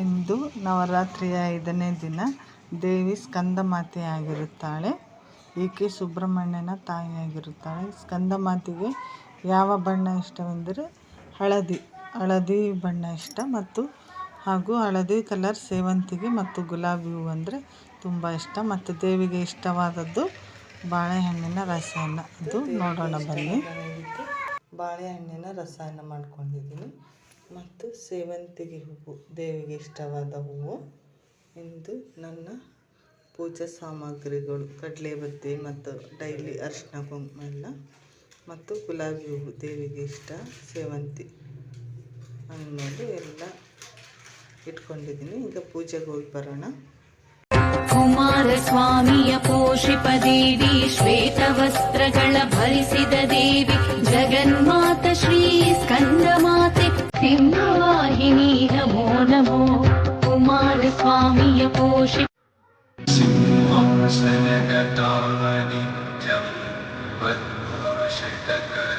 ಇಂದು ನವರಾತ್ರಿಯ 5ನೇ ದಿನ. ದೇವಿ ಸ್ಕಂದಮಾತೆಯಾಗಿರುತ್ತಾಳೆ. ಈಕೆ ಸುಬ್ರಹ್ಮಣ್ಯನ ತಾಯಿಯಾಗಿರುತ್ತಾಳೆ. ಸ್ಕಂದಮಾತೆಗೆ ಯಾವ ಬಣ್ಣ ಇಷ್ಟವೆಂದರೆ ಹಳದಿ ಬಣ್ಣ ಇಷ್ಟ, ಹಾಗೂ ಹಳದಿ ಕಲರ್ ಸೇವಂತಿಗೆ ಮತ್ತು ಗುಲಾಬಿ ಹೂವು ಅಂದರೆ ತುಂಬ ಇಷ್ಟ. ಮತ್ತು ದೇವಿಗೆ ಇಷ್ಟವಾದದ್ದು ಬಾಳೆಹಣ್ಣಿನ ರಸಾಯನ. ಅದು ನೋಡೋಣ ಬನ್ನಿ. ಬಾಳೆಹಣ್ಣಿನ ರಸಾಯನ ಮಾಡ್ಕೊಂಡಿದ್ದೀನಿ ಮತ್ತು ಸೇವಂತಿಗೆ ಹೂವು ದೇವಿಗೆ ಇಷ್ಟವಾದ ಹೂವು. ಇಂದು ನನ್ನ ಪೂಜಾ ಸಾಮಗ್ರಿಗಳು ಕಡಲೆಬತ್ತಿ ಮತ್ತು ಡೈಲಿ ಅರಿಶಿನ ಕುಂಕುಮ ಎಲ್ಲ, ಮತ್ತು ಗುಲಾಬಿ ಹೂವು ದೇವಿಗೆ ಇಷ್ಟ, ಸೇವಂತಿ ಅನ್ನೋದು ಎಲ್ಲ ಇಟ್ಕೊಂಡಿದ್ದೀನಿ. ಈಗ ಪೂಜೆಗೆ ಹೋಗಿ ಬರೋಣ. ಕುಮಾರಸ್ವಾಮಿಯ ಪೋಷಿಪ ದೇವಿ, ಶ್ವೇತವಸ್ತ್ರಗಳ ಭರಿಸಿದ ದೇವಿ, ಜಗನ್ಮಾತ ಶ್ರೀ ಸ್ಕಂದಮಾತೆ ಸಿಂಹವಾಹಿನಿ ನಮೋ ನಮೋ. ಕುಮಾರಸ್ವಾಮಿಯ ಪೋಷಿಪ ಸಿಂಹಾಸನಗತಾನಿ ಜಂ ವದ್ಭುಷಿತಕರ